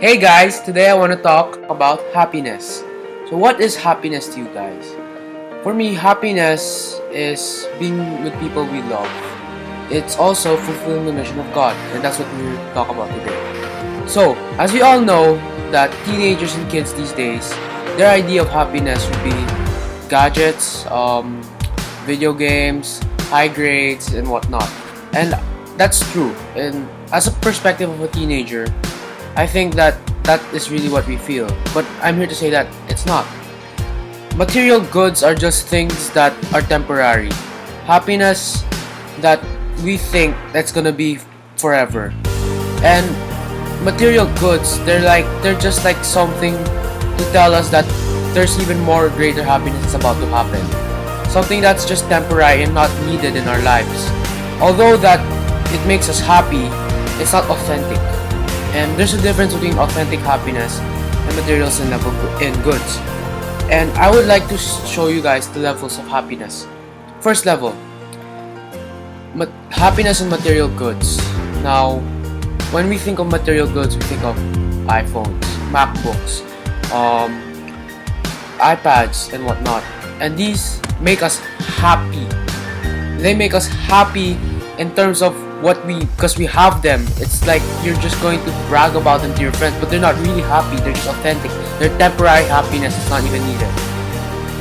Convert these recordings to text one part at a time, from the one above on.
Hey guys, today I want to talk about happiness. So, what is happiness to you guys? For me, happiness is being with people we love. It's also fulfilling the mission of God, and that's what we're talk about today. So, as we all know, that teenagers and kids these days, their idea of happiness would be gadgets, video games, high grades, and whatnot. And that's true. And as a perspective of a teenager, I think that that is really what we feel. But I'm here to say that it's not. Material goods are just things that are temporary. Happiness that we think that's gonna be forever. And material goods, they're just like something to tell us that there's even more greater happiness that's about to happen. Something that's just temporary and not needed in our lives. Although that it makes us happy, it's not authentic. And there's a difference between authentic happiness and materials and goods. And I would like to show you guys the levels of happiness. First level, happiness and material goods. Now, when we think of material goods, we think of iPhones, MacBooks, iPads, and whatnot. And these make us happy. They make us happy in terms of because we have them. It's like you're just going to brag about them to your friends, but they're not really happy. They're just authentic. They're temporary happiness. It's not even needed.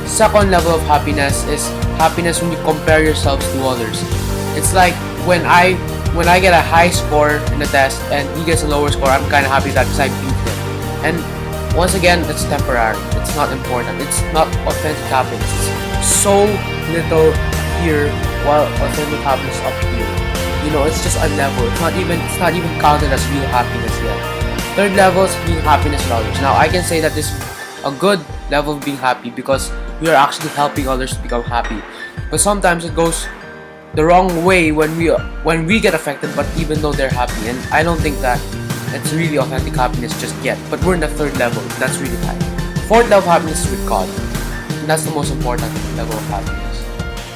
Second level of happiness is happiness when you compare yourselves to others. It's like when I get a high score in the test and he gets a lower score, I'm kind of happy that because I beat him. And once again, it's temporary. It's not important. It's not authentic happiness. It's so little here, while authentic happiness up here. It's just a level. It's not even counted as real happiness yet. Third level is being happiness with others. Now I can say that this is a good level of being happy because we are actually helping others to become happy. But sometimes it goes the wrong way when we get affected, but even though they're happy. And I don't think that it's really authentic happiness just yet. But we're in the third level. That's really high. Fourth level of happiness is with God. And that's the most important level of happiness.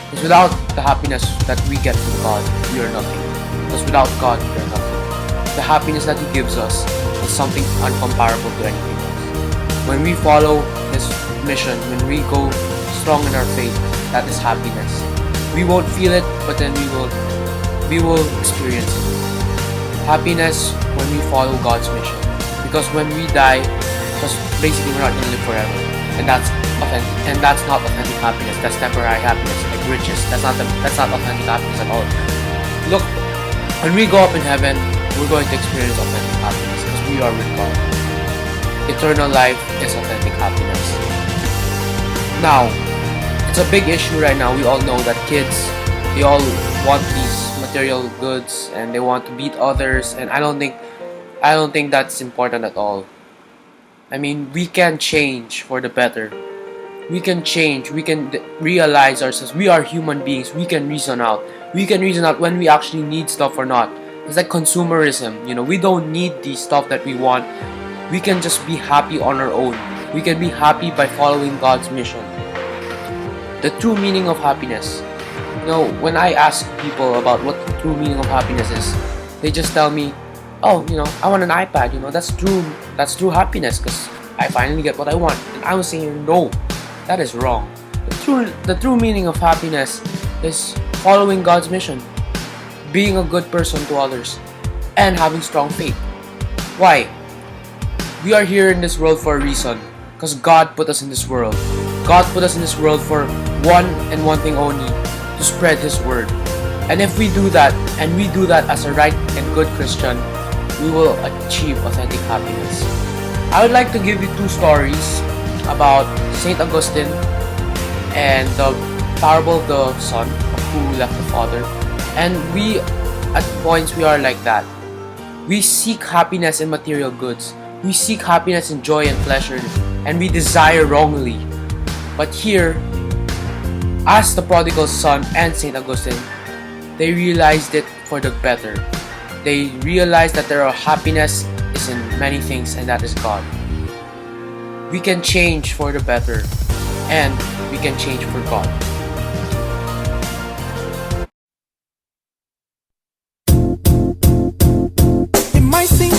Because without the happiness that we get from God, we are nothing. Because without God, we are nothing. The happiness that He gives us is something uncomparable to anything else. When we follow His mission, when we go strong in our faith, that is happiness. We won't feel it, but then we will experience it. Happiness when we follow God's mission. Because when we die, because basically we're not going to live forever. And that's authentic, and that's not authentic happiness. That's temporary happiness, like riches. That's not authentic happiness at all. Look, when we go up in heaven, we're going to experience authentic happiness because we are with God. Eternal life is authentic happiness. Now, it's a big issue right now. We all know that kids, they all want these material goods and they want to beat others, and I don't think that's important at all. I mean, we can change for the better. We can change. We can realize ourselves. We are human beings. We can reason out. We can reason out when we actually need stuff or not. It's like consumerism. We don't need the stuff that we want. We can just be happy on our own. We can be happy by following God's mission. The true meaning of happiness. When I ask people about what the true meaning of happiness is, they just tell me, oh, I want an iPad. That's true happiness because I finally get what I want. And I was saying, no, that is wrong. The true meaning of happiness is following God's mission, being a good person to others, and having strong faith. Why? We are here in this world for a reason, because God put us in this world. God put us in this world for one and one thing only, to spread His word. And if we do that, and we do that as a right and good Christian, we will achieve authentic happiness. I would like to give you two stories about Saint Augustine and the parable of the son who left the father. And at points we are like that. We seek happiness in material goods. We seek happiness in joy and pleasure, and we desire wrongly. But here, as the prodigal son and Saint Augustine, they realized it for the better. They realized that their happiness is in many things, and that is God. We can change for the better, and we can change for God. It might seem